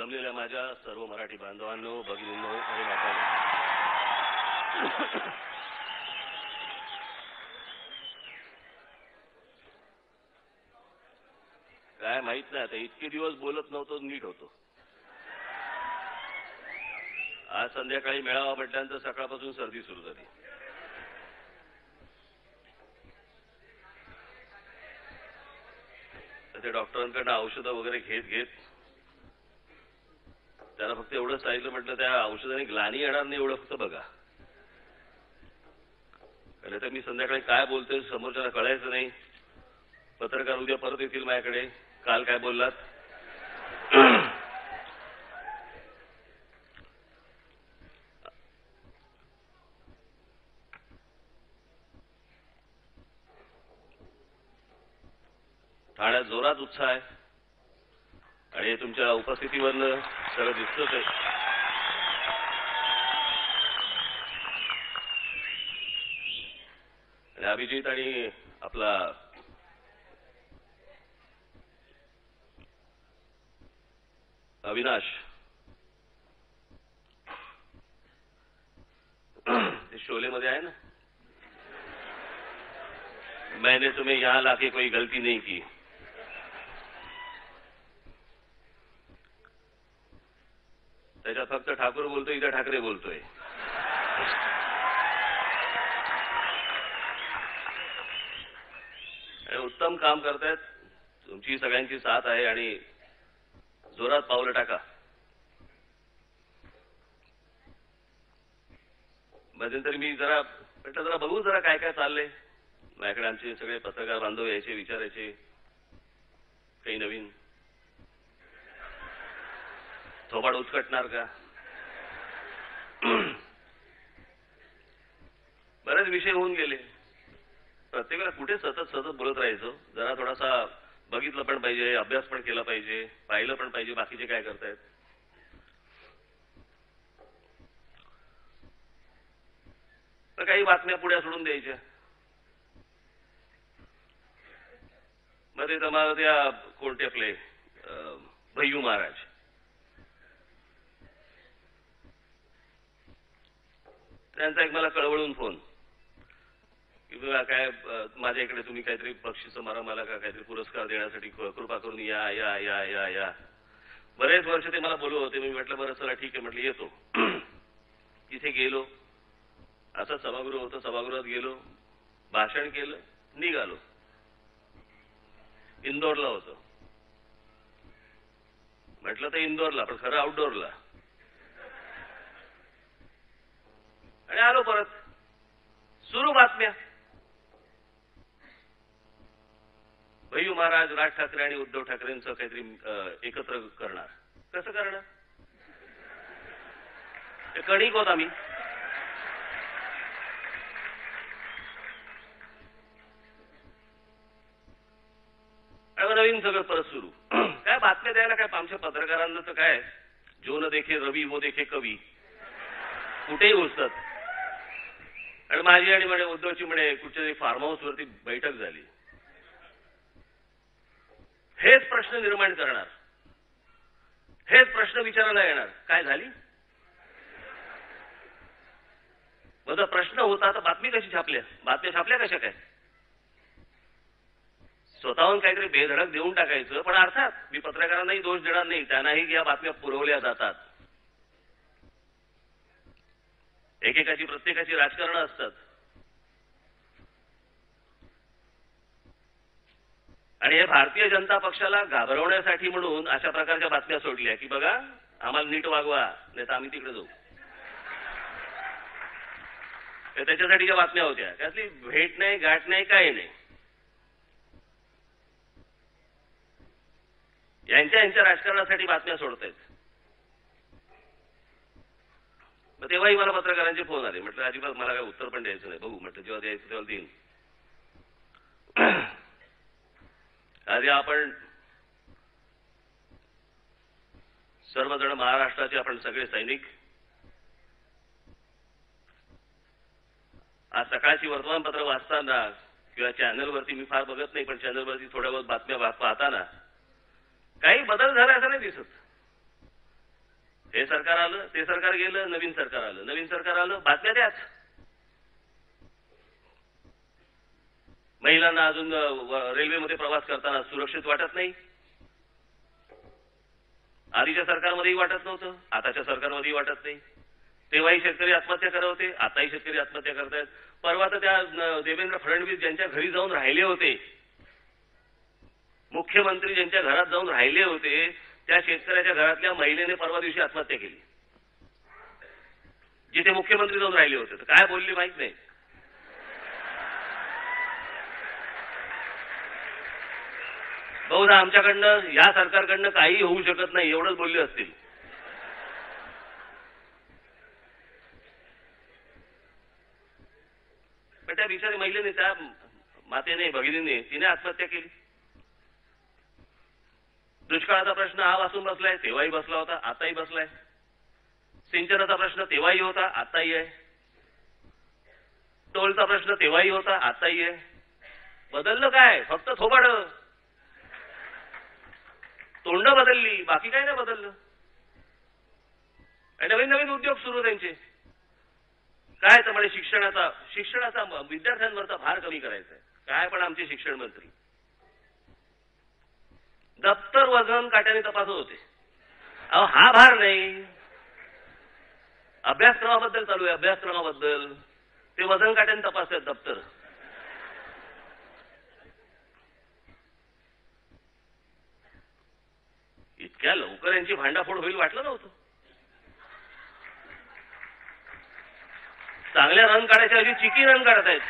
जमलेल्या माझ्या सर्व मराठी बांधवांनो, भगिनींनो आणि मातांनो, काय माहित नाही आता इतके दिवस बोलत नव्हतो, नीट होतो. आज संध्याकाळी मेळावा म्हटल्यानंतर सकाळपासून सर्दी सुरू झाली. ते डॉक्टरांकडून औषधं वगैरे घेत त्याला फक्त एवढं सांगितलं, म्हटलं त्या औषधाने ग्लानी येणार नाही एवढं फक्त बघा. कारण तर मी संध्याकाळी काय बोलतोय समोरच्याला कळायचं नाही. पत्रकार उद्या परत येतील माझ्याकडे, काल काय बोललात. ठाण्यात जोरात उत्साह आहे आणि तुमच्या उपस्थितीवरनं सगळं दिसतच आहे. आणि अभिजित आणि आपला अविनाश ते शोलेमध्ये आहे ना, मैंने तुम्हें यहां लाके कोई गलती नहीं की. त्याच्यात फक्त ठाकूर बोलतोय, इथं ठाकरे बोलतोय. उत्तम काम करतायत, तुमची सगळ्यांची साथ आहे आणि जोरात पावलं टाका. मध्यंतरी मी जरा म्हटलं जरा बघू जरा काय काय चाललंय. माझ्याकडे आमचे सगळे पत्रकार बांधव यायचे, विचारायचे काही नवीन थोबाड उचकटणार का. बरेच विषय होऊन गेले. प्रत्येकाला कुठे सतत बोलत राहायचं. जरा थोडासा बघितलं पण पाहिजे, अभ्यास पण केला पाहिजे, पाहिलं पण पाहिजे बाकीचे काय करतायत. तर काही बातम्या पुढे सोडून द्यायच्या. मध्ये तर त्या कोणते आपले भैयू महाराज, त्यांचा एक मला कळवळून फोन की काय माझ्या इकडे तुम्ही काहीतरी बक्षीस मारा, मला का काहीतरी पुरस्कार देण्यासाठी कृपा करून या या या या या. बरेच वर्ष ते मला बोलवत होते. मी म्हटलं बरं चला ठीक आहे, म्हटलं येतो. तिथे गेलो, असं सभागृह होतं, सभागृहात गेलो, भाषण केलं, निघालो. इंदोरला होतं. म्हटलं तर इंदोरला, पण खरं आउटडोअरला. आणि आलो परत. सुरू बातम्या. भैयू महाराज राज ठाकरे आणि उद्धव ठाकरेंचं काहीतरी एकत्र करणार. कसं करणार. ते कणिक होत आम्ही. नवीन सगळं परत सुरू. काय बातम्या द्यायला काय आमच्या पत्रकारांना तर काय जो न देखे रवी वो देखे कवी, कुठेही घुसतात. आणि माझी आणि म्हणे उद्धवची म्हणे कुठच्या फार्म हाऊस वरती बैठक झाली. हेच प्रश्न निर्माण करणार, हेच प्रश्न विचारायला येणार. काय झाली. माझा प्रश्न होता तर बातमी कशी छापल्या, बातम्या छापल्या कशा काय. स्वतःहून काहीतरी बेधडक देऊन टाकायचं. पण अर्थात मी पत्रकारांनाही दोष देणार नाही, त्यांनाही या बातम्या पुरवल्या जातात. एकेकाची प्रत्येकाची राजकारण असतात. आणि हे भारतीय जनता पक्षाला घाबरवण्यासाठी म्हणून अशा प्रकारच्या बातम्या सोडल्या की बघा आम्हाला नीट वागवा, नाही तर आम्ही तिकडे जाऊ. त्याच्यासाठीच्या बातम्या होत्या. त्यातली भेट नाही, गाठ नाही, काही नाही. यांच्या राजकारणासाठी बातम्या सोडतायत. मग तेव्हाही मला पत्रकारांचे फोन आले. म्हटलं अजिबात मला काय उत्तर पण द्यायचं नाही, बघू म्हटलं जेव्हा द्यायचं तेव्हा देईन. आधी आपण सर्वजण महाराष्ट्राचे आपण सगळे सैनिक आज सकाळची वर्तमानपत्र वाचताना किंवा चॅनलवरती, मी फार बघत नाही पण चॅनलवरती थोड्या बहुत बातम्या पाहताना काही बदल झाला असं नाही दिसत. हे सरकार आलं, ते सरकार गेलं, नवीन सरकार आलं, नवीन सरकार आलं, बातम्या त्याच. महिलांना अजून रेल्वेमध्ये प्रवास करताना सुरक्षित वाटत नाही. आधीच्या सरकारमध्येही वाटत नव्हतं, आताच्या सरकारमध्येही वाटत नाही. तेव्हाही शेतकरी आत्महत्या करत होते, आताही शेतकरी आत्महत्या करतायत. परवा तर त्या देवेंद्र फडणवीस ज्यांच्या घरी जाऊन राहिले होते, मुख्यमंत्री ज्यांच्या घरात जाऊन राहिले होते, त्या शेतकऱ्याच्या घरातल्या महिलेने परवा दिवशी आत्महत्या केली, जिथे मुख्यमंत्री जाऊन राहिले होते. तर काय बोलली माहित नाही. बहुधा आमच्याकडनं, या सरकारकडनं काही होऊ शकत नाही एवढंच बोलले असतील. पण त्या बिचारी महिलेने, त्या मातेने, भगिनीने, तिने आत्महत्या केली. दुष्काळाचा प्रश्न हा वाचून बसलाय, तेव्हाही बसला होता, आताही बसलाय. सिंचनाचा प्रश्न तेव्हाही होता, आताही आहे. टोलचा प्रश्न तेव्हाही होता, आताही आहे. बदललं काय? फक्त थोबाड, तोंड बदलली, बाकी काय नाही बदललं. आणि नवीन नवीन उद्योग सुरू त्यांचे. काय तर म्हणजे शिक्षणाचा विद्यार्थ्यांवरचा भार कमी करायचा आहे. काय पण आमचे शिक्षण मंत्री दप्तर वजन काट्याने तपासत होते. अहो हा भार नाही, अभ्यासक्रमाबद्दल चालू आहे, अभ्यासक्रमाबद्दल. ते वजन काट्याने तपासतात दप्तर. इतक्या लवकर यांची भांडाफोड होईल वाटलं नव्हतं. चांगल्या रन काढायच्या ऐवजी चिकी रन काढतायत.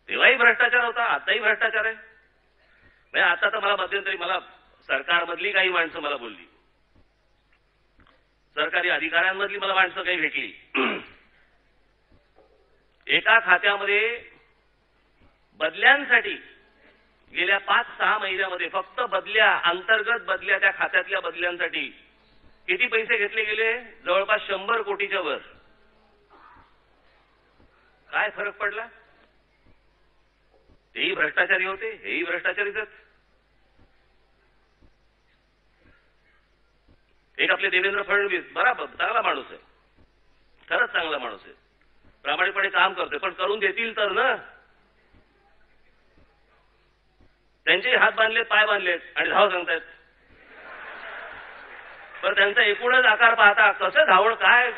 तेव्हाही भ्रष्टाचार होता, आताही भ्रष्टाचार आहे. म्हणजे आता तर मला मध्यंतरी सरकारमधली काही माणसं मला बोलली, सरकारी अधिकाऱ्यांमधली मला माणसं काही भेटली. एका खात्यामध्ये बदल्यांसाठी गेल्या 5-6 महिन्यामध्ये फक्त बदल्या, अंतर्गत बदल्या, त्या खात्यातल्या बदल्यांसाठी किती पैसे घेतले गेले? जवळपास 100 कोटीच्या वर. काय फरक पडला? तेही भ्रष्टाचारी होते, हेही भ्रष्टाचारीच. एक आपले देवेंद्र फडणवीस, बराबर चांगला माणूस आहे, खरंच चांगला माणूस आहे, प्रामाणिकपणे काम करतोय. पण करून देतील तर ना. त्यांचे हात बांधलेत, पाय बांधलेत आणि धाव सांगतायत. पण त्यांचा एकूणच आकार पाहता कसं धावण, काय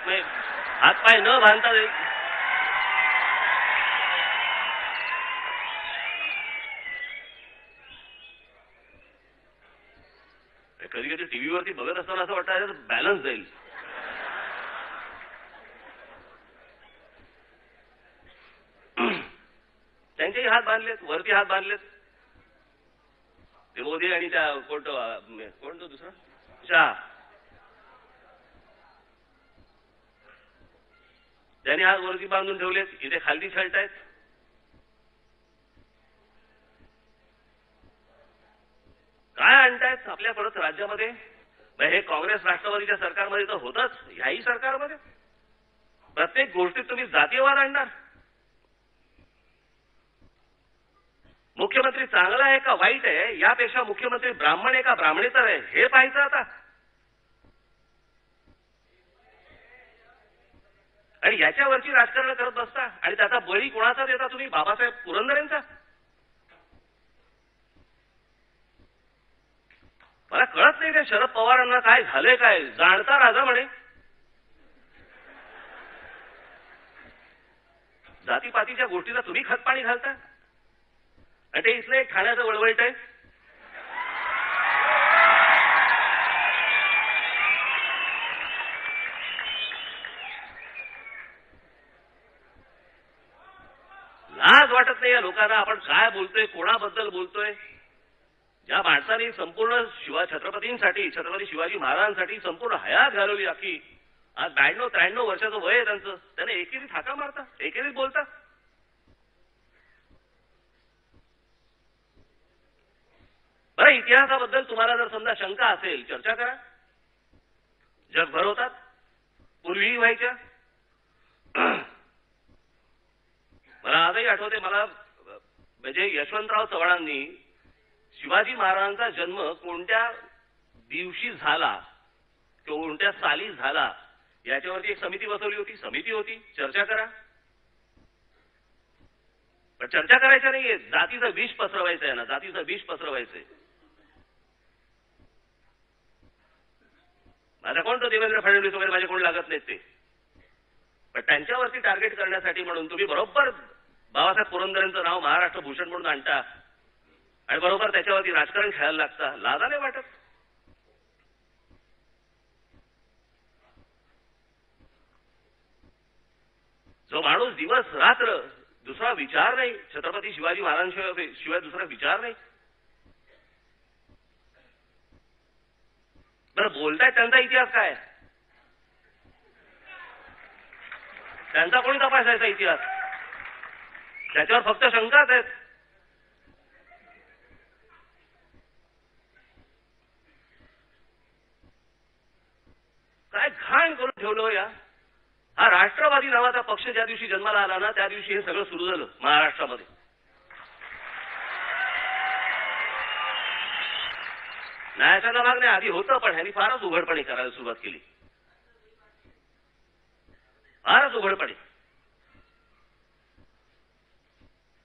हातपाय न बांधता कधी कधी टीव्हीवरती बघत असताना असं वाटतं बॅलन्स जाईल. त्यांचेही हात बांधलेत, वरती हात बांधलेत. ते मोदी आणि त्या कोणतो दुसरा शहा, त्यांनी हात वरती बांधून ठेवलेत, इथे खालती छळतायत. काय आणतायत आपल्या परत राज्यामध्ये? हे काँग्रेस राष्ट्रवादीच्या सरकारमध्ये तर होतच, ह्याही सरकारमध्ये प्रत्येक गोष्टीत तुम्ही जातीयवाद आणणार. मुख्यमंत्री चांगला आहे का वाईट आहे, यापेक्षा मुख्यमंत्री ब्राह्मण आहे का ब्राह्मणेतर आहे हे पाहायचं आता. आणि याच्यावरची राजकारण करत बसता आणि त्याचा बळी कोणाचा देता तुम्ही? बाबासाहेब पुरंदरेंचा. मला कळत नाही त्या शरद पवारांना काय झालंय, काय जाणता राजा म्हणे. जातीपातीच्या गोष्टीला तुम्ही खतपाणी घालता आणि ते इथलं एक ठाण्याचं वळवळट आहे. लाज वाटत नाही या लोकांना? आपण काय बोलतोय, कोणाबद्दल बोलतोय? ज्या माणसाने संपूर्ण छत्रपतींसाठी, छत्रपती शिवाजी महाराजांसाठी संपूर्ण हयात घालवली अख्खी, आज 92-93 वर्षाचं वय आहे त्यांचं, त्याने एकेरी थाका मारता, एकेरीच बोलता. बरं, इतिहासाबद्दल तुम्हाला जर समजा शंका असेल, चर्चा करा. जगभर होतात, पूर्वीही व्हायच्या. मला आजही आठवते, मला म्हणजे यशवंतराव चव्हाणांनी शिवाजी महाराजांचा जन्म कोणत्या दिवशी झाला, कोणत्या साली झाला, याच्यावरती एक समिती बसवली होती. समिती होती, चर्चा करा. पण चर्चा करायच्या नाहीये, जातीचं विष पसरवायचं आहे ना, जातीचं विष पसरवायचंय. माझा कोण तो देवेंद्र फडणवीस वगैरे माझे कोण लागत नाहीत ते, पण त्यांच्यावरती टार्गेट करण्यासाठी म्हणून तुम्ही बरोबर बाबासाहेब पुरंदरेंचं नाव महाराष्ट्र भूषण म्हणून आणता आणि बरोबर त्याच्यावरती राजकारण खेळायला लागता. लाजा नाही वाटत? जो माणूस दिवस रात्र दुसरा विचार नाही, छत्रपती शिवाजी महाराजांशिवाय दुसरा विचार नाही. बरं, बोलताय त्यांचा इतिहास काय? त्यांचा कोणी तपासायचा इतिहास? त्याच्यावर फक्त शंकाच आहेत. काय घाण करून ठेवलं या. हा राष्ट्रवादी नावाचा पक्ष ज्या दिवशी जन्माला आला ना, त्या दिवशी हे सगळं सुरू झालं महाराष्ट्रामध्ये. न्यायाचा भाग नाही, आधी होतं, पण ह्यांनी फारच उघडपणे करायला सुरुवात केली, फारच उघडपणे.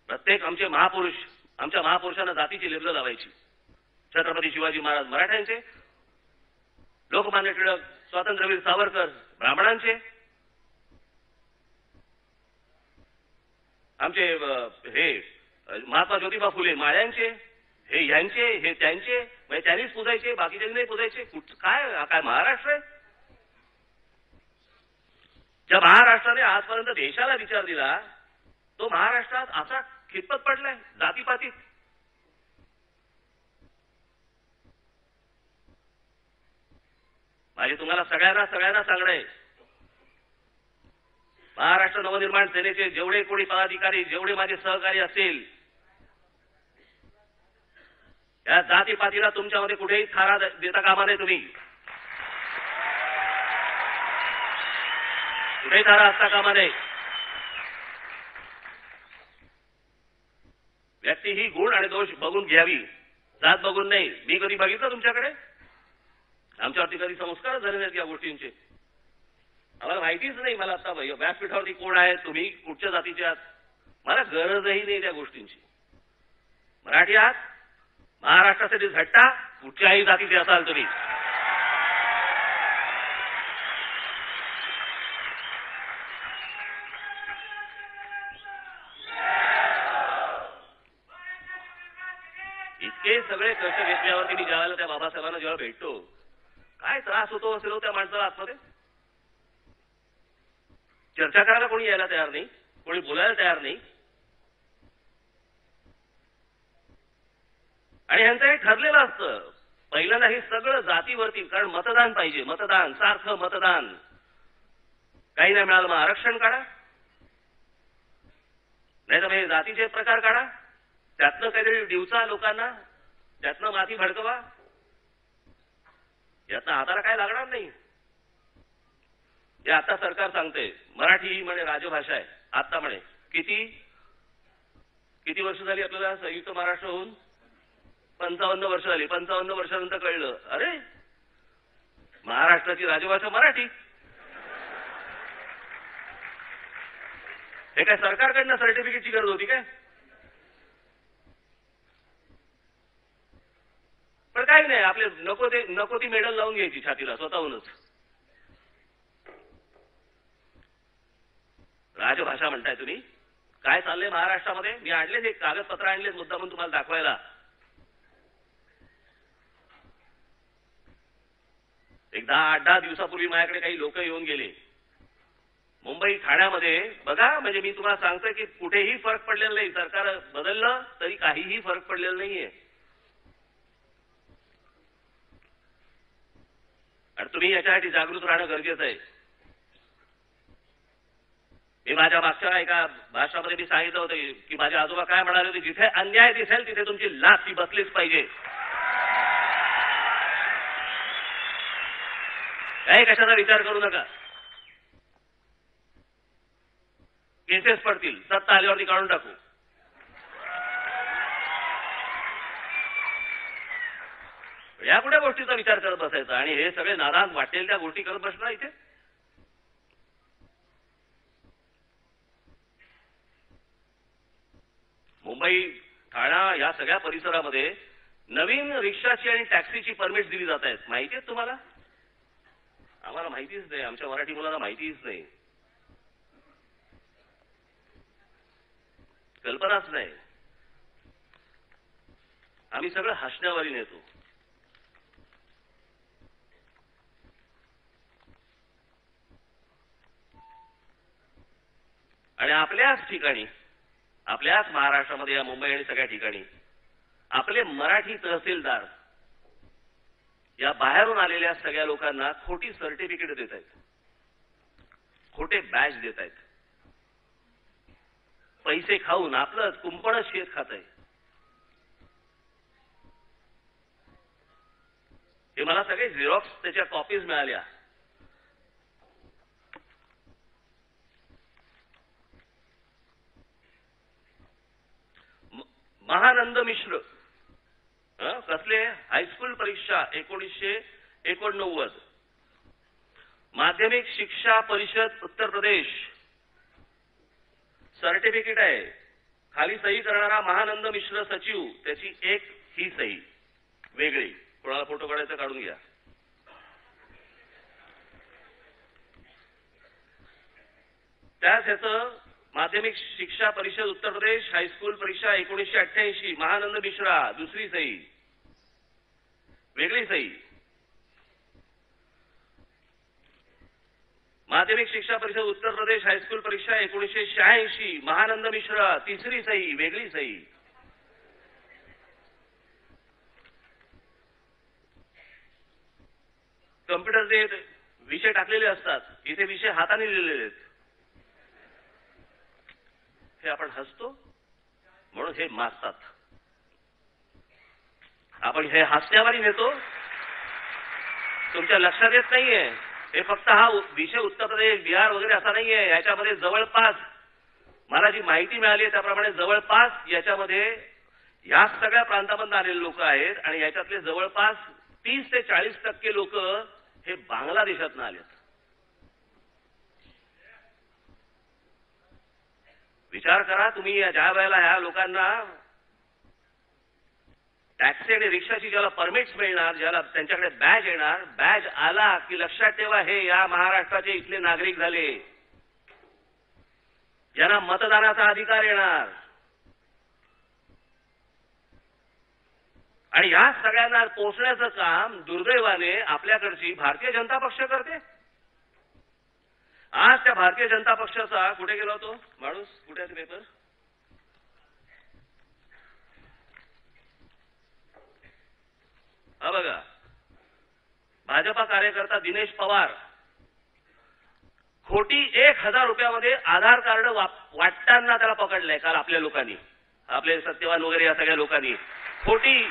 प्रत्येक आमचे महापुरुष, आमच्या महापुरुषांना जातीची लेबलं लावायची. छत्रपती शिवाजी महाराज मराठ्यांचे, लोकमान्य टिळक स्वातंत्र्यवीर सावरकर ब्राह्मणांचे, आमचे हे महात्मा ज्योतिबा फुले माळ्यांचे, हे ह्यांचे, हे त्यांचे, म्हणजे त्यांनीच पुजायचे, बाकीचे नाही पुजायचे. काय काय महाराष्ट्र आहे? ज्या महाराष्ट्राने आजपर्यंत देशाला विचार दिला, तो महाराष्ट्रात असा खितपत पडलाय जातीपातीत. माझे तुम्हाला सगळ्यांना सांगणं आहे, महाराष्ट्र नवनिर्माण सेनेचे जेवढे कोणी पदाधिकारी, जेवढे माझे सहकारी असतील, या जातीपातीला तुमच्यामध्ये कुठेही थारा देता कामा नये. तुम्ही कुठेही थारा असता कामा नये. व्यक्ती ही गुण आणि दोष बघून घ्यावी, जात बघून नाही. मी कधी बघितलं तुमच्याकडे? आमच्यावरती कधी संस्कारच झाले नाहीत या गोष्टींचे. आम्हाला माहितीच नाही. मला आता व्यासपीठावरती कोण आहे, तुम्ही कुठच्या जातीचे आहात, मला गरजही नाही त्या गोष्टींची. मराठी आहात, महाराष्ट्रासाठी झटता, कुठच्याही जातीचे असाल तुम्ही. इतके सगळे कष्ट घेतल्यावरती मी ज्यावेळेला त्या बाबासाहेबांना जेव्हा भेटतो, काय त्रास होतो असेल त्या माणसाला आतमध्ये. चर्चा करायला कोणी यायला तयार नाही, कोणी बोलायला तयार नाही. आणि ह्यांचं हे ठरलेलं असतं पहिल्यांदा हे सगळं जातीवरती, कारण मतदान पाहिजे, मतदान, सारखं मतदान. काही नाही मिळालं मग आरक्षण काढा, नाही तर हे जातीचे प्रकार काढा, त्यातनं काहीतरी दिवसा लोकांना, त्यातनं माती भडकवा. यातनं हाताला काय लागणार नाही. हे आता सरकार सांगते मराठी ही म्हणे राजभाषा आहे. आता म्हणे किती वर्ष झाली आपल्याला संयुक्त महाराष्ट्र होऊन? 55 वर्ष झाली. 55 वर्षानंतर कळलं, अरे महाराष्ट्राची राजभाषा मराठी. हे काय सरकारकडनं सर्टिफिकेटची गरज होती काय? पण काही नाही, आपले नको ती मेडल लावून घ्यायची छातीला स्वतःहूनच. राजभाषा म्हणताय तुम्ही? काय चाललंय महाराष्ट्रामध्ये? मी आणलेच एक कागदपत्र आणलेच मुद्दा म्हणून तुम्हाला दाखवायला. एक 10-8 दिवसापूर्वी माझ्याकडे काही लोक येऊन गेले मुंबई ठाण्यामध्ये. बघा, म्हणजे मी तुम्हाला सांगतोय की कुठेही फरक पडलेला नाही. सरकार बदललं तरी काहीही फरक पडलेला नाहीये. आणि तुम्ही याच्यासाठी जागृत राहणं गरजेचं आहे. हे माझ्या मागच्या एका भाषणामध्ये मी सांगितलं होतं की माझे आजोबा काय म्हणाले होते, जिथे अन्याय दिसेल तिथे तुमची लाथ ती बसलीच पाहिजे. काही कशाचा विचार करू नका. केसेस पडतील, सत्ता आल्यावरती काढून टाकू. या कुठल्या गोष्टीचा विचार करत बसायचा आणि हे सगळे नादान वाटेल त्या गोष्टी करत बसणार इथे? मुंबई ठाणा या सगळ्या परिसरामध्ये नवीन रिक्षाची आणि टॅक्सीची परमिट दिली जात आहेत. माहिती आहेत तुम्हाला? आम्हाला माहितीच नाही, आमच्या मराठी मुलांना माहितीच नाही, कल्पनाच नाही. आम्ही सगळं हसण्यावारी नेतो. आणि आपल्याच ठिकाणी, आपल्याच महाराष्ट्रामध्ये या मुंबई आणि सगळ्या ठिकाणी आपले मराठी तहसीलदार या बाहेरून आलेल्या सगळ्या लोकांना खोटी सर्टिफिकेट देत आहेत, खोटे बॅच देत आहेत, पैसे खाऊन आपलं कुंपणच शेत खात आहे. हे मला सगळे झेरॉक्स त्याच्या कॉपीज मिळाल्या. महानंद मिश्र कसले हायस्कूल परीक्षा 1989, माध्यमिक शिक्षा परिषद उत्तर प्रदेश, सर्टिफिकेट आहे. खाली सही करणारा महानंद मिश्र सचिव, त्याची एक ही सही वेगळी. कोणाला फोटो काढायचा काढून घ्या. त्याच ह्याचं माध्यमिक शिक्षा परिषद उत्तर प्रदेश हायस्कूल परीक्षा 1988, महानंद मिश्रा, दुसरी सही, वेगळी सही. माध्यमिक शिक्षा परिषद उत्तर प्रदेश हायस्कूल परीक्षा 1986, महानंद मिश्रा, तिसरी सही, वेगळी सही. कम्प्युटरचे विषय टाकलेले असतात, इथे विषय हाताने लिहिलेले आहेत. हे आपण हसतो म्हणून हे माजतात. आपण हे हसण्यावारी नेतो, तुमच्या लक्षात येत नाहीये. हे फक्त हा विषय उत्तर प्रदेश, बिहार वगैरे असा नाहीये. याच्यामध्ये जवळपास मला जी माहिती मिळाली आहे त्याप्रमाणे जवळपास याच्यामध्ये या सगळ्या प्रांतामधून आलेले लोक आहेत आणि याच्यातले जवळपास 30 ते 40% लोक हे बांगलादेशातून आलेत. विचार करा तुम्ही, ज्या वेळेला ह्या लोकांना टॅक्सी आणि रिक्षाची ज्याला परमिट्स मिळणार, ज्याला त्यांच्याकडे बॅज येणार, बॅज आला की लक्षात ठेवा हे या महाराष्ट्राचे इथले नागरिक झाले, यांना मतदानाचा अधिकार येणार. आणि या सगळ्यांना पोचण्याचं काम दुर्दैवाने आपल्याकडची भारतीय जनता पक्ष करते. आज त्या भारतीय जनता पक्षाचा कुठे गेला होतो माणूस, कुठे आहे पेपर? हा बघा, भाजपा कार्यकर्ता दिनेश पवार खोटी 1000 रुपयामध्ये आधार कार्ड वाटताना त्याला पकडलंय काल आपल्या लोकांनी, आपले सत्यवान वगैरे या सगळ्या लोकांनी. खोटी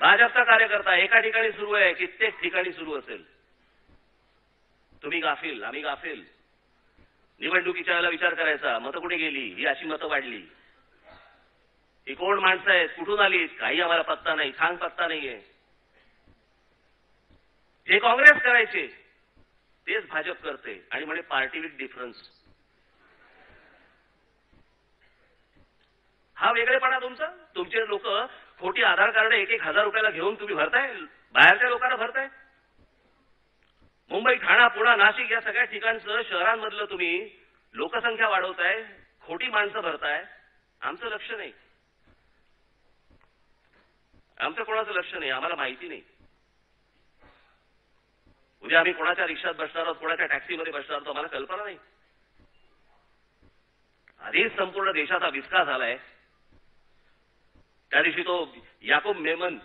भाजपचा कार्यकर्ता एका ठिकाणी सुरू आहे, कित्येक ठिकाणी सुरू असेल. तुम्ही गाफील, आम्ही गाफील. निवडणुकीच्या वेळेला विचार करायचा, मतं कुठे गेली, ही अशी मतं वाढली, ही कोण माणसं आहेत, कुठून आली, काही आम्हाला पत्ता नाही, थांग पत्ता नाहीये. जे काँग्रेस करायचे तेच भाजप करते आणि म्हणे पार्टी विथ डिफरन्स. हा वेगळेपणा तुमचा. तुमचे लोक खोटी आधार कार्ड 1,000 रुपयाला घेऊन तुम्ही भरताय, बाहेरच्या लोकांना भरताय. मुंबई, ठाणा, पुणा, नाशिक या सगळ्या ठिकाणचं शहरांमधलं तुम्ही लोकसंख्या वाढवताय, खोटी माणसं भरताय. आमचं लक्ष नाही, आमचं कोणाचं लक्ष नाही, आम्हाला माहिती नाही. उद्या आम्ही कोणाच्या रिक्षात बसणार आहोत, कोणाच्या टॅक्सीमध्ये बसणार आहोत, आम्हाला कल्पना नाही. आधीच संपूर्ण देशाचा विस्कार झालाय. त्या दिवशी तो याकूब मेमन,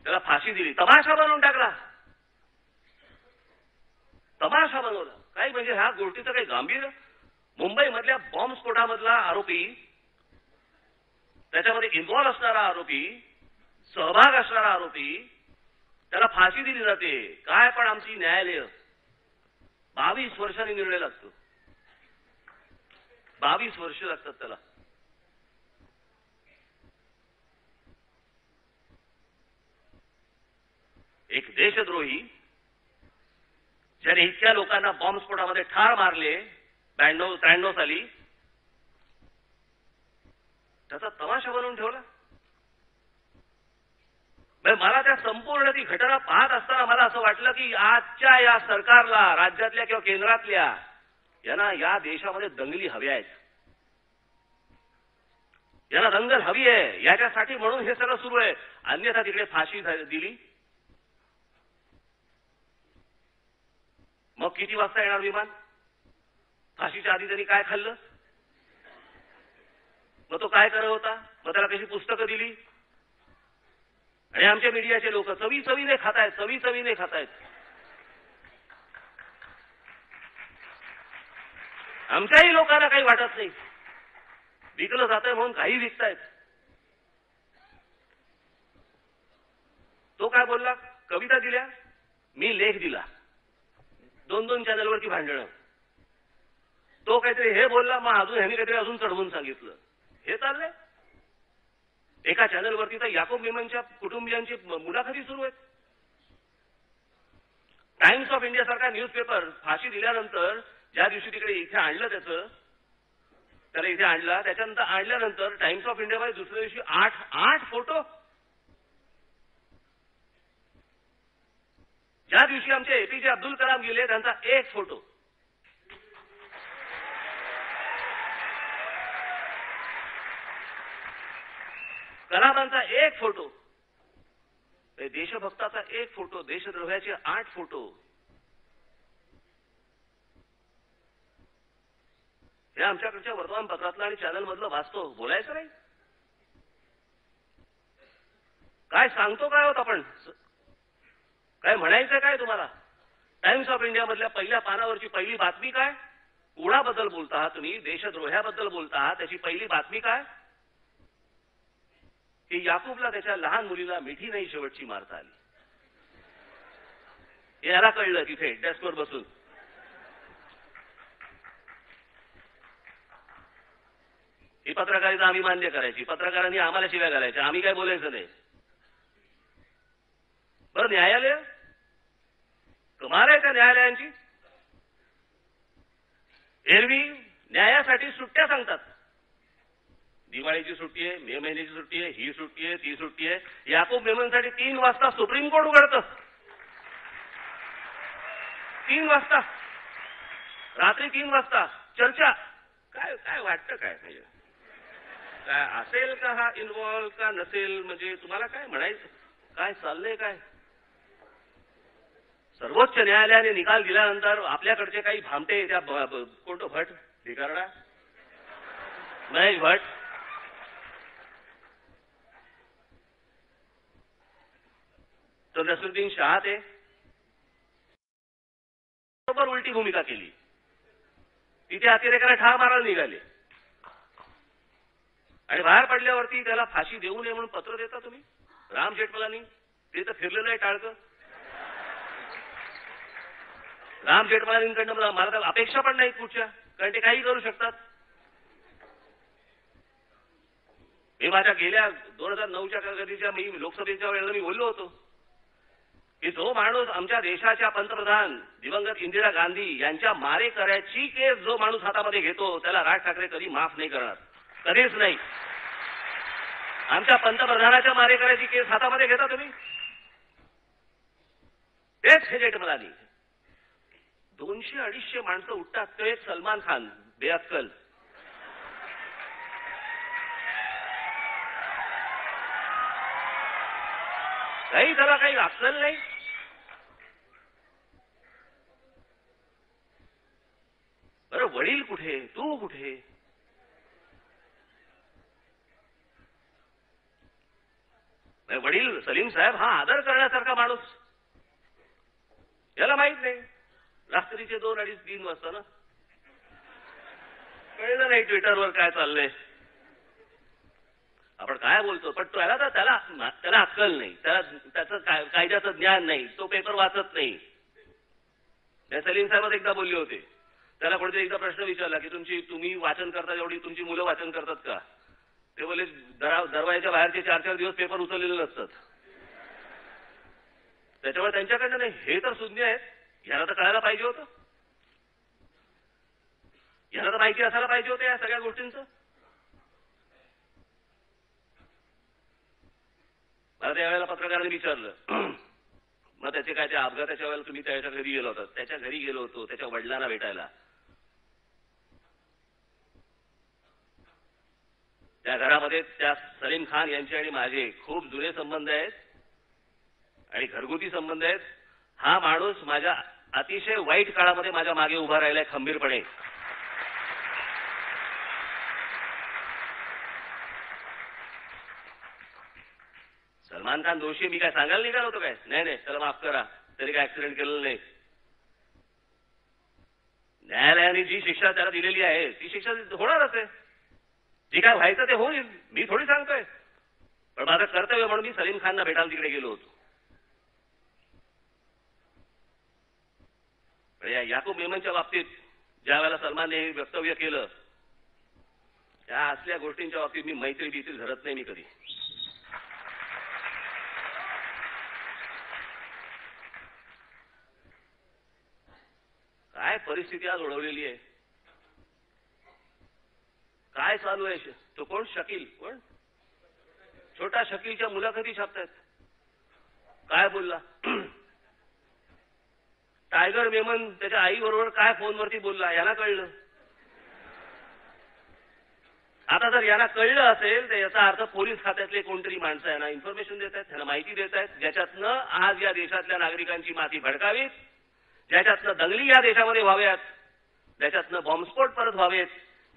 त्याला फाशी दिली, तमाशा बनवून टाकला, तमाशा बनवला. काही म्हणजे ह्या गोष्टीचं काही गांभीर्य. मुंबईमधल्या बॉम्बस्फोटामधला आरोपी, त्याच्यामध्ये इन्व्हॉल्व असणारा आरोपी, सहभाग असणारा आरोपी, त्याला फाशी दिली जाते. काय पण आमची न्यायालय 22 वर्षांनी निर्णय लागतो, 22 वर्ष लागतात त्याला. एक देशद्रोही ज्याने इतक्या लोकांना बॉम्बस्फोटामध्ये ठार मारले 92-93 साली, त्याचा तमाशा बनवून ठेवला. मला त्या संपूर्ण ती घटना पाहत असताना मला असं वाटलं की आजच्या या सरकारला, राज्यातल्या किंवा केंद्रातल्या, यांना या देशामध्ये दंगली हव्या आहेत, यांना दंगल हवी आहे. याच्यासाठी म्हणून हे सगळं सुरू आहे. अन्यथा तिकडे फाशी दिली, मग किती वाजता येणार विमान? फाशीच्या आधी त्यांनी काय खाल्लं? मग तो काय करत होता? मग त्याला कशी पुस्तकं दिली? आणि आमच्या मीडियाचे लोक चवीने खातायत, चवीने खातायत. आमच्याही लोकांना काही वाटत नाही. विकलं जातंय म्हणून काही विकतायत. तो काय बोलला? कविता दिल्या, मी लेख दिला. 2-2 चॅनलवरती भांडणं. तो काहीतरी हे बोलला, मग अजून ह्यांनी काहीतरी अजून चढवून सांगितलं. हे चाललंय. एका चॅनलवरती तर याकूब मेमनच्या कुटुंबियांची मुलाखती सुरू आहेत. टाइम्स ऑफ इंडिया सारखा न्यूजपेपर फाशी दिल्यानंतर ज्या दिवशी तिकडे इथे आणलं, त्याला इथे आणला, त्याच्यानंतर आणल्यानंतर टाइम्स ऑफ इंडियामध्ये दुसऱ्या दिवशी 8 फोटो. ज्या दिवशी आमचे एपीजे अब्दुल कलाम गेले त्यांचा 1 फोटो. कलामांचा 1 फोटो, देशभक्ताचा 1 फोटो, देशद्रोहाचे 8 फोटो. हे आमच्याकडच्या वर्तमानपत्रातलं आणि चॅनलमधलं वाचतो. बोलायचं नाही. काय सांगतो काय होत आपण? काय म्हणायचं काय तुम्हाला? टाइम्स ऑफ इंडिया मधल्या पहिल्या पानावरची पहिली बातमी काय? कोणाबद्दल बोलता आहात तुम्ही? देशद्रोहाबद्दल बोलता आहात. त्याची पहिली बातमी काय? की याकूबला त्याच्या लहान मुलीला मिठी नाही शेवटची मारता आली. याला कळलं तिथे डेस्कवर बसून. ही पत्रकारिता आम्ही मान्य करायची, पत्रकारांनी आम्हाला शिव्या घालायच्या, आम्ही काय बोलायचं नाही. बरं, न्यायालय कमाल आहे त्या न्यायालयांची. एरवी न्यायासाठी सुट्ट्या सांगतात. दिवाळीची सुट्टी आहे, मे महिन्याची सुट्टी आहे, ही सुट्टी आहे, ती सुट्टी आहे. याकूब मेमनसाठी 3 वाजता सुप्रीम कोर्ट उघडतं. 3 वाजता, रात्री 3 वाजता चर्चा. काय काय वाटतं काय? काय असेल का हा इन्व्हॉल्व का नसेल? म्हणजे तुम्हाला काय म्हणायचं? काय चाललंय काय? सर्वोच्च न्यायालयाने निकाल दिल्यानंतर आपल्याकडचे काही भामटे, त्या कोणतं भट, भिकारडा महेश भट, तो नसरुद्दीन शाह, ते बरोबर उलटी भूमिका केली. तिथे अतिरेकाला ठार मारायला निघाले आणि बाहेर पडल्यावरती त्याला फाशी देऊ नये म्हणून पत्र देता तुम्ही. राम जेठमलानी ते तर फिरलेलं आहे टाळकं. राम जेठमलानींकडनं मला तर अपेक्षा पण नाही कुठच्या, कारण ते काही करू शकतात. मी माझ्या गेल्या 2009च्या कधीच्या मी लोकसभेच्या वेळेला मी बोललो होतो की जो माणूस आमच्या देशाच्या पंतप्रधान दिवंगत इंदिरा गांधी यांच्या मारेकऱ्याची केस जो माणूस हातामध्ये घेतो त्याला राज ठाकरे कधी माफ नाही करणार, कधीच नाही. आमच्या पंतप्रधानाच्या मारेकऱ्याची केस हातामध्ये घेता तुम्ही? तेच हे जेठमलानी. 200-250 माणसं उठतात, तो एक सलमान खान बेअक्कल. काही त्याला काही अक्कल नाही. बरं, वडील कुठे? तू कुठे? वडील सलीम साहेब हा आदर करण्यासारखा माणूस. याला माहित नाही रात्रीचे 2-2:30-3 वाजता ना, कळलं नाही ट्विटरवर काय चाललंय, आपण काय बोलतो. पण त्याला अक्कल नाही, त्याचं कायद्याचं ज्ञान नाही, तो पेपर वाचत नाही. सलीम साहेबच एकदा बोलले होते, त्याला कोणतरी एकदा प्रश्न विचारला की तुम्ही वाचन करता एवढी तुमची मुलं वाचन करतात का? ते बोले दरवाजाच्या बाहेरचे 4-4 दिवस पेपर उचललेले नसतात. त्याच्यामुळे त्यांच्याकडनं नाही. हे तर शून्य आहेत. याला तर कळायला पाहिजे होतं. याला तर माहिती असायला पाहिजे होतं या सगळ्या गोष्टींचं. मला त्यावेळेला पत्रकारांनी विचारलं मग त्याचे काय त्या अपघाताच्या वेळेला तुम्ही त्याच्या घरी गेलो होता. त्याच्या घरी गेलो होतो त्याच्या वडिलांना भेटायला. त्या घरामध्ये त्या सलीम खान यांचे आणि माझे खूप जुने संबंध आहेत आणि घरगुती संबंध आहेत. हा माणूस माझ्या अतिशय वाईट काळामध्ये माझ्या मागे उभा राहिलाय खंबीरपणे. सलमान खान दोषी मी काय सांगायला निघालो होतो काय. नाही त्याला माफ करा, तरी काय ऍक्सिडेंट केलेलं नाही. न्यायालयाने जी शिक्षा त्याला दिलेली आहे ती शिक्षा होणारच आहे. जे काय व्हायचं ते होईल. मी थोडी सांगतोय. पण माझं कर्तव्य म्हणून मी सलीम खानना भेटायला तिकडे गेलो होतो. या याकूब मेमनच्या बाबतीत ज्या वेळेला सलमानने हे वक्तव्य केलं त्या असल्या गोष्टींच्या बाबतीत मी मैत्री बीत्री धरत नाही मी कधी. काय परिस्थिती आज ओढवलेली आहे. काय चालू आहे. तो कोण शकील कोण छोटा शकीलच्या मुलाखती छापतायत. काय बोलला टायगर मेमन त्याच्या आई बरोबर काय फोनवरती बोलला यांना कळलं. आता जर यांना कळलं असेल तर याचा अर्थ पोलीस खात्यातले कोणतरी माणसं यांना इन्फॉर्मेशन देत आहेत, त्यांना माहिती देत आहेत, ज्याच्यातनं आज या देशातल्या नागरिकांची माती भडकावीत, ज्याच्यातनं दंगली या देशामध्ये व्हाव्यात, ज्याच्यातनं बॉम्बस्फोट परत व्हावेत,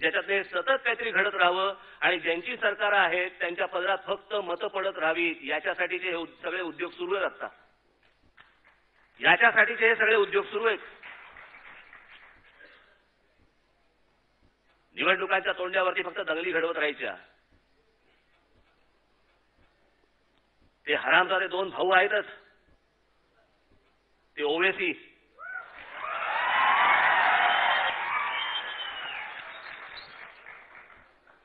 ज्याच्यातनं सतत काहीतरी घडत राहावं आणि ज्यांची सरकार आहेत त्यांच्या पदरात फक्त मतं पडत राहावीत याच्यासाठीचे हे सगळे उद्योग सुरू आहेत. आता याच्यासाठीचे हे सगळे उद्योग सुरू आहेत. निवडणुकांच्या तोंड्यावरती फक्त दंगली घडवत राहायच्या. ते हरामजादे दोन भाऊ आहेतच ते ओवेसी.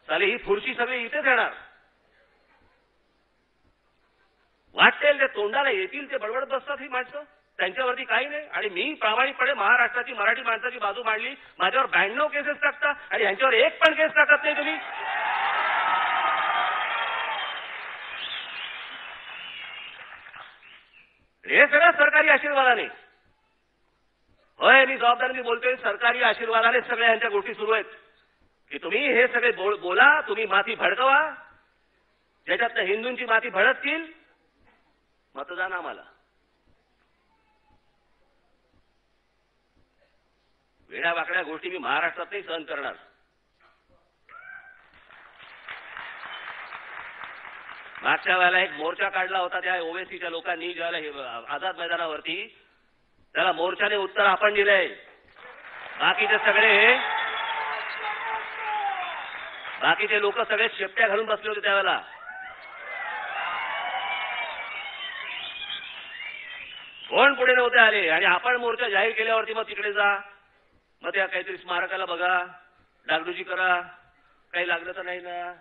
चाले ही खुर्ची सगळी इथेच येणार. वाटेल ते तोंडाला येतील ते बडबडत बसतात ही माणसं. त्यांच्यावरती काही नाही. आणि मी प्रामाणिकपणे महाराष्ट्राची मराठी माणसाची बाजू मांडली. माझ्यावर 92 केसेस टाकता आणि ह्यांच्यावर एक पण केस टाकत नाही तुम्ही. हे सगळं सरकारी आशीर्वादाने. होय मी जबाबदारीने बोलतोय. सरकारी आशीर्वादाने सगळ्या ह्यांच्या गोष्टी सुरू आहेत की तुम्ही हे सगळे बोला, तुम्ही माती भडकवा, ज्याच्यातनं हिंदूंची माती भडकतील, मतदान आम्हाला. वेड्या वाकड्या गोष्टी मी महाराष्ट्रात नाही सहन करणार. मागच्या वेळेला एक मोर्चा काढला होता त्या ओवेसीच्या लोकांनी ज्यावेळेला आझाद मैदानावरती, त्याला मोर्चाने उत्तर आपण दिलंय. बाकीचे लोक सगळे शेपट्या घालून बसले होते त्यावेळेला. कोण पुढे नव्हते आले. आणि आपण मोर्चा जाहीर केल्यावरती मग तिकडे जा, मग त्या काहीतरी स्मारकाला बघा, डागडुजी करा, काही लागलं तर नाही ना.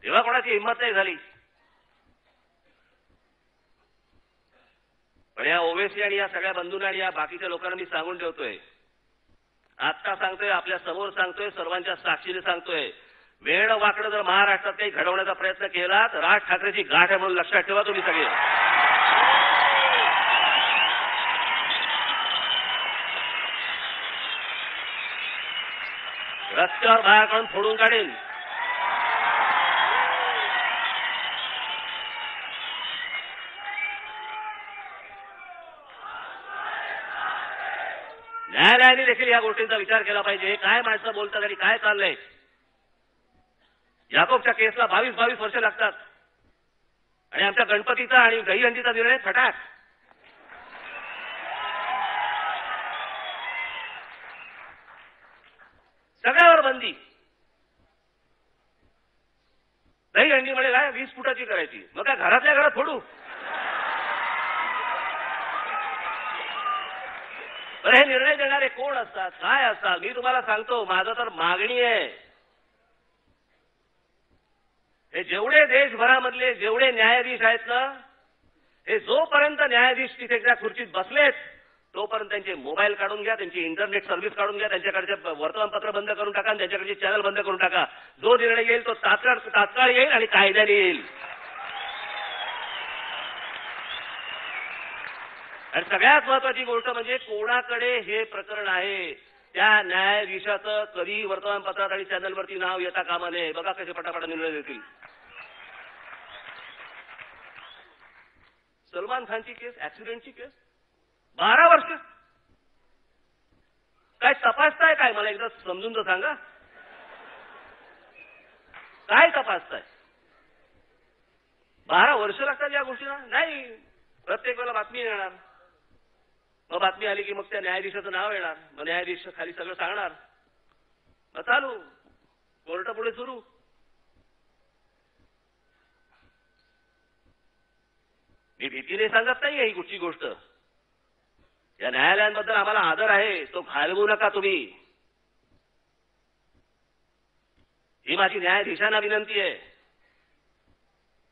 तेव्हा कोणाची हिंमत नाही झाली. पण या ओवेसी आणि या सगळ्या बंधूंना आणि या बाकीच्या लोकांना मी सांगून ठेवतोय, आत्ता सांगतोय, आपल्या समोर सांगतोय, सर्वांच्या साक्षीने सांगतोय, वेड वाकडं जर महाराष्ट्रात काही घडवण्याचा प्रयत्न केला तर राज ठाकरेची गाठ आहे म्हणून लक्षात ठेवा तुम्ही सगळे. रस्त्यावर बाहेर काढून फोडून काढेल. न्यायालयाने देखील या गोष्टींचा विचार केला पाहिजे. काय माणसं बोलतात आणि काय चाललंय. याकोबच्या केसला 22 वर्ष लागतात आणि आमच्या गणपतीचा आणि दहीहंडीचा निर्णय फटाक. सगळ्यावर बंदी. दहीहंडीमध्ये काय 20 फुटाची करायची, मग काय घरातल्या घरात फोडू. तर हे निर्णय देणारे कोण असतात, काय असतात, मी तुम्हाला सांगतो. माझं तर मागणी आहे, हे जेवढे देशभरामधले जेवढे न्यायाधीश आहेत ना, हे जोपर्यंत न्यायाधीश तिथे त्या खुर्चीत बसलेत तोपर्यंत त्यांचे मोबाईल काढून घ्या, त्यांची इंटरनेट सर्व्हिस काढून घ्या, त्यांच्याकडचे वर्तमानपत्र बंद करून टाका आणि त्यांच्याकडचे चॅनल बंद करून टाका. जो निर्णय येईल तो तात्काळ येईल आणि कायद्याने येईल. आणि सगळ्यात महत्वाची गोष्ट म्हणजे कोणाकडे हे प्रकरण आहे त्या न्यायाधीशाचं कधी वर्तमानपत्रात आणि चॅनलवरती नाव येता कामा नये. बघा कसे पटापट निर्णय देतील. सलमान खानची केस, ऍक्सिडेंटची केस 12 वर्ष. काय तपासताय काय? मला एकदा समजून तर सांगा. काय तपासताय? 12 वर्ष लागतात या गोष्टीला? नाही, प्रत्येक वेळेला बातमी येणार. मग बातमी आली की मग त्या न्यायाधीशाचं नाव येणार. मग न्यायाधीश खाली सगळं सांगणार. मग चालू कोर्टापुढे सुरू. मी भीतीने सांगत नाहीये ही कुठची गोष्ट. या न्यायालयांबद्दल आम्हाला आदर आहे, तो घालवू नका तुम्ही. ही माझी न्यायाधीशांना विनंती आहे.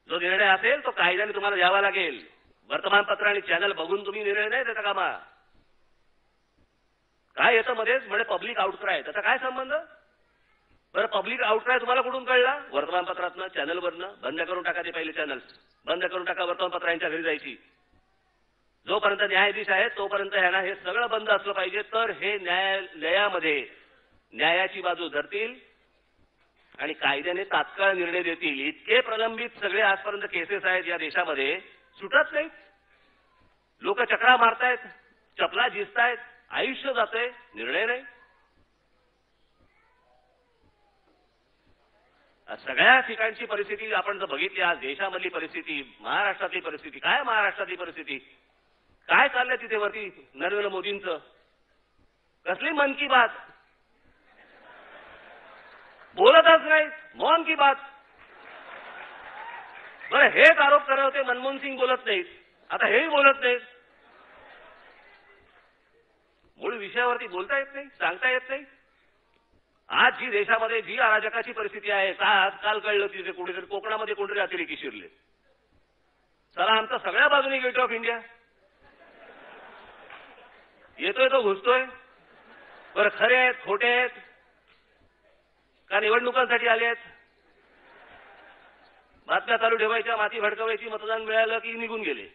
जो निर्णय असेल तो कायद्याने तुम्हाला द्यावा लागेल. वर्तमानपत्र आणि चॅनल बघून तुम्ही निर्णय नाही देता कामा. काय येतं मध्येच म्हणजे पब्लिक आउटक्राय. त्याचा काय संबंध? बरं, पब्लिक आउटक्राय तुम्हाला कुठून कळला? वर्तमानपत्रातनं, चॅनलवरनं. बंद करून टाका ते पहिले चॅनल्स. बंद करून टाका वर्तमानपत्रांच्या घरी जायची. जोपर्यंत न्यायाधीश आहे तोपर्यंत ह्यांना हे सगळं बंद असलं पाहिजे. तर हे न्यायालयामध्ये न्यायाची बाजू धरतील आणि कायद्याने तात्काळ निर्णय देतील. इतके प्रलंबित सगळे आजपर्यंत केसेस आहेत या देशामध्ये, सुटत नाहीत. लोक चक्रा मारतायत, चपला झिजतायत, आयुष्य जातंय, निर्णय नाही. सगळ्या ठिकाणची परिस्थिती आपण जर बघितली, आज देशामधली परिस्थिती, महाराष्ट्रातली परिस्थिती, काय महाराष्ट्रातली परिस्थिती, काय चाललंय तिथे वरती नरेंद्र मोदींचं? कसली मन की बात? बोलतच नाही, मौन की बात. बरं, हेच आरोप करत होते मनमोहन सिंग बोलत नाहीत, आता हेही बोलत नाहीत. मूळ विषयावरती बोलता येत नाही, सांगता येत नाही. आज जी देशामध्ये जी अराजकाची परिस्थिती आहे, काल कळलं तिथे कुठेतरी कोकणामध्ये कोणतरी अतिरेकी शिरले. चला, आमचा सगळ्या बाजूने गेट ऑफ इंडिया येतोय तो घुसतोय. बरं, खरे आहेत खोटे आहेत का निवडणुकांसाठी आले आहेत? बातम्या चालू ठेवायच्या, माती भडकवायची, मतदान मिळालं की निघून गेले.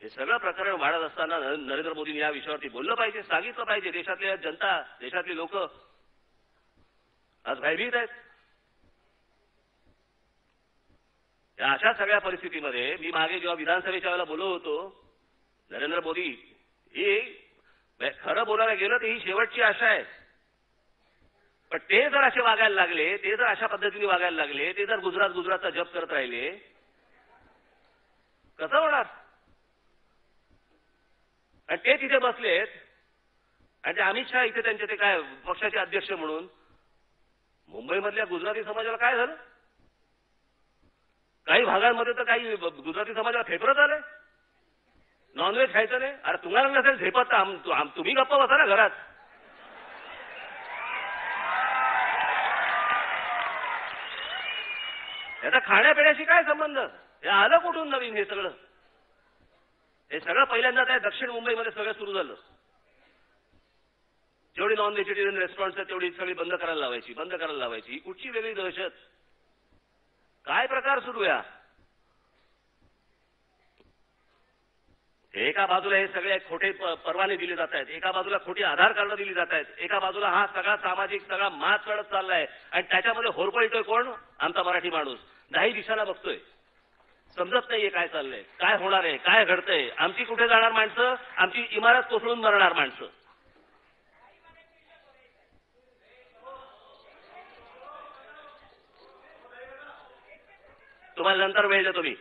हे सगळं प्रकरण वाढत असताना नरेंद्र मोदींनी या विषयावरती बोललं पाहिजे, सांगितलं पाहिजे. देशातल्या जनता, देशातली लोक आज भयभीत आहेत. या अशा सगळ्या परिस्थितीमध्ये मी मागे जेव्हा विधानसभेच्या वेळेला बोलत होतो, नरेंद्र मोदी ही खरं बोलायला गेलं तर ही शेवटची आशा आहे. पण ते जर असे वागायला लागले, ते जर अशा पद्धतीने वागायला लागले, ते जर गुजरातचा जप करत राहिले, कसं होणार? आणि ते तिथे बसलेत आणि ते अमित शहा इथे त्यांचे ते काय पक्षाचे अध्यक्ष म्हणून. मुंबईमधल्या गुजराती समाजाला काय झालं? काही भागांमध्ये तर काही गुजराती समाजाला फेफरत आलंय. नॉनव्हेज खायचं नाही. अरे तुम्हाला नसेल झेपत तर तुम्ही गप्पा बसा ना घरात. याचा खाण्यापिण्याशी काय संबंध? हे आलं कुठून नवीन हे सगळं? हे सगळं पहिल्यांदा त्या दक्षिण मुंबईमध्ये सगळं सुरू झालं. जेवढी नॉन व्हेजिटेरियन रेस्टॉरंट्स आहेत तेवढी सगळी बंद करायला लावायची. ही कुठची वेगळी दहशत? काय प्रकार सुरू आहे? एका बाजूला हे सगळे खोटे परवाने दिले जात आहेत, एका बाजूला खोटी आधार कार्ड दिली जात आहेत, एका बाजूला हा सगळा सामाजिक सगळा मात चढत चाललाय आणि त्याच्यामध्ये होरपळतोय कोण? आमचा मराठी माणूस. नाही दिशाला बघतोय, समजत नाहीये काय चाललंय, काय होणार आहे, काय घडतंय. आमची कुठे जाणार माणसं? आमची इमारत कोसळून मरणार माणसं. तुम्हाला नंतर वेळ देतो मी.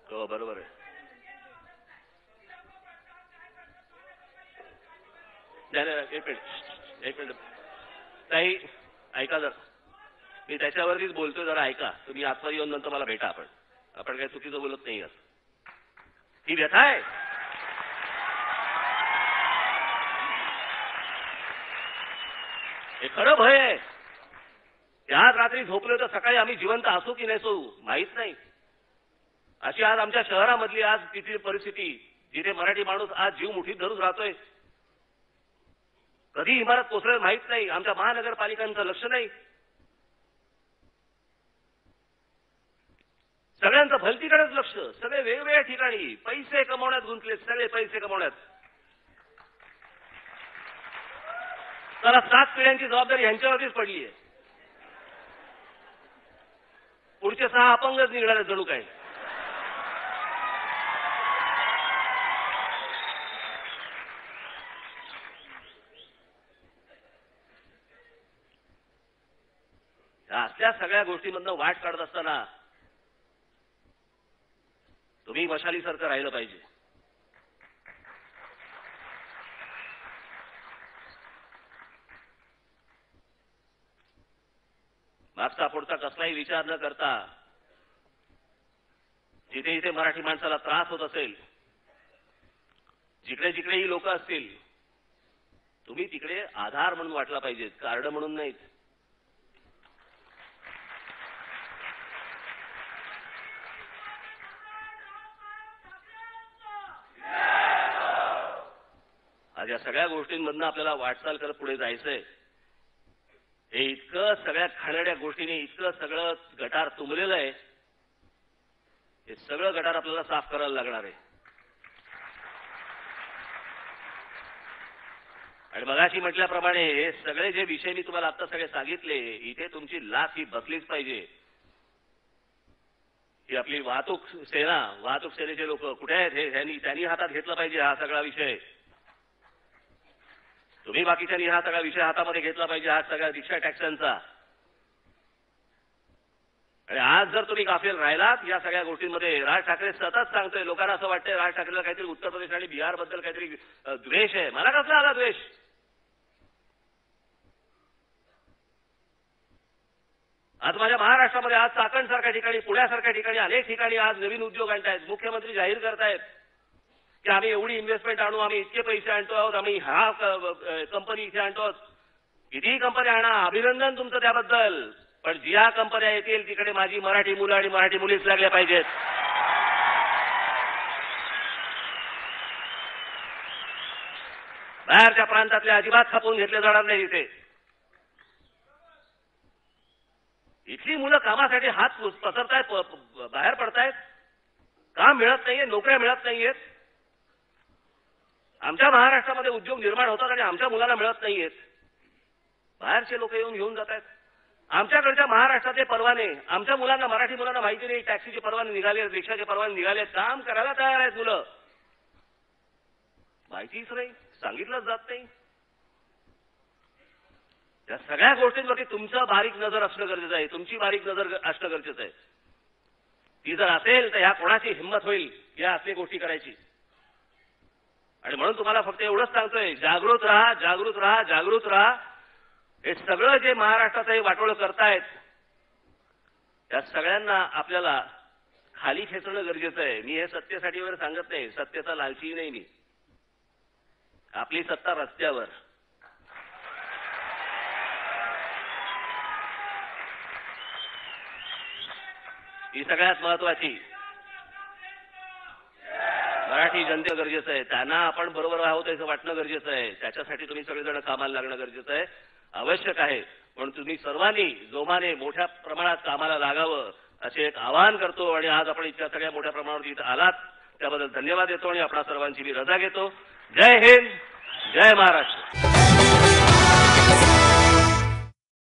हो, बरोबर आहे. एक मिनिट ताई, ऐका जर, मी त्याच्यावरतीच बोलतोय, जरा ऐका. तुम्ही आत्ता येऊन नंतर मला भेटा. आपण काही चुकीचं बोलत नाही. ही व्यथा आहे. हे खरं भय आहे. आज रात्री झोपलो तर सकाळी आम्ही जिवंत असू की नसू माहित नाही. अशी आज आमच्या शहरामधली आज तिथली परिस्थिती, जिथे मराठी माणूस आज जीव मुठीत धरून राहतोय. कधी इमारत कोसळेल माहित नाही. आमच्या महानगरपालिकांचं लक्ष नाही. सगळ्यांचं भलतीकडेच लक्ष. सगळे वेगवेगळ्या ठिकाणी पैसे कमवण्यात गुंतले. सगळे पैसे कमवण्यात. त्याला 7 पिढ्यांची जबाबदारी यांच्यावरतीच पडली आहे. पुढचे 6 अपंगच निघणारे जणू काय. असल्या सगळ्या गोष्टींमधनं वाट काढत असताना तुम्ही मशालीसारखं राहिलं पाहिजे. मागचा पुढचा कसलाही विचार न करता जिथे जिथे मराठी माणसाला त्रास होत असेल, जिकडे जिकडेही लोक असतील, तुम्ही तिकडे आधार म्हणून वाटला पाहिजेत, कार्ड म्हणून नाहीत. आज या सगळ्या गोष्टींमधनं आपल्याला वाटचाल करत पुढे जायचंय. हे इतकं सगळ्या खाण्याड्या गोष्टींनी इतकं सगळं गटार तुंबलेलं आहे. हे सगळं गटार आपल्याला साफ करायला लागणार आहे. आणि मगाशी म्हटल्याप्रमाणे हे सगळे जे विषय मी तुम्हाला आता सगळे सांगितले, इथे तुमची लाच ही बसलीच पाहिजे. ही आपली वाहतूक सेनेचे लोक कुठे आहेत हे त्यांनी हातात घेतला पाहिजे हा सगळा विषय. तुम्ही बाकीच्यांनी हा सगळा विषय हातामध्ये घेतला पाहिजे, हा सगळा रिक्षा टॅक्सांचा. आणि आज जर तुम्ही गाफील राहिलात या सगळ्या गोष्टींमध्ये, राज ठाकरे सतत सांगतोय, लोकांना असं वाटतंय राज ठाकरेला काहीतरी उत्तर प्रदेश आणि बिहार बद्दल काहीतरी द्वेष आहे. मला कसला आला द्वेष? आज माझ्या महाराष्ट्रामध्ये आज चाकणसारख्या ठिकाणी, पुण्यासारख्या ठिकाणी अनेक ठिकाणी आज नवीन उद्योग आणतायत. मुख्यमंत्री जाहीर करतायत की आम्ही एवढी इन्व्हेस्टमेंट आणू, आम्ही इतके पैसे आणतो आहोत, आम्ही हा कंपनी इथे आणतो आहोत. कितीही कंपन्या आणा, अभिनंदन तुमचं त्याबद्दल. पण ज्या कंपन्या येतील तिकडे माझी मराठी मुलं आणि मराठी मुलीच लागल्या पाहिजेत. बाहेरच्या प्रांतातले अजिबात खपवून घेतले जाणार नाही. इथली मुलं कामासाठी हात पसरतायत, बाहेर पडतायत. काम मिळत नाहीये, नोकऱ्या मिळत नाहीयेत. आमच्या महाराष्ट्रामध्ये उद्योग निर्माण होतात आणि आमच्या मुलांना मिळत नाहीयेत. बाहेरचे लोक येऊन घेऊन जात आहेत. आमच्याकडच्या महाराष्ट्राचे परवाने आमच्या मुलांना, मराठी मुलांना माहिती नाही. टॅक्सीचे परवाने निघाले, रिक्षाचे परवाने निघाले, काम करायला तयार आहेत मुलं. माहितीच नाही, सांगितलंच जात नाही. त्या सगळ्या गोष्टींवरती तुमचं बारीक नजर असणं गरजेचं आहे. तुमची बारीक नजर असणं गरजेचं आहे. ती जर असेल तर ह्या कोणाची हिंमत होईल या असली गोष्टी करायची. आणि म्हणून तुम्हाला फक्त एवढंच सांगतोय, जागृत राहा, जागृत राहा, जागृत राहा. हे सगळं जे महाराष्ट्राचं हे वाटोळं करतायत त्या सगळ्यांना आपल्याला खाली खेचणं गरजेचं आहे. मी हे सत्तेसाठी वगैरे सांगत नाही, सत्तेचा लालची नाही मी. आपली सत्ता रस्त्यावर. ही सगळ्यात महत्वाची. मराठी जनते गरजेचं आहे. त्यांना आपण बरोबर आहोत असं वाटणं गरजेचं आहे. त्याच्यासाठी तुम्ही सगळेजण कामाला लागणं गरजेचं आहे, आवश्यक आहे. पण तुम्ही सर्वांनी जोमाने मोठ्या प्रमाणात कामाला लागावं असे एक आवाहन करतो. आणि आज आपण इतक्या सगळ्या मोठ्या प्रमाणावर इथं आलात त्याबद्दल धन्यवाद देतो आणि आपणा सर्वांची मी रजा घेतो. जय हिंद, जय महाराष्ट्र.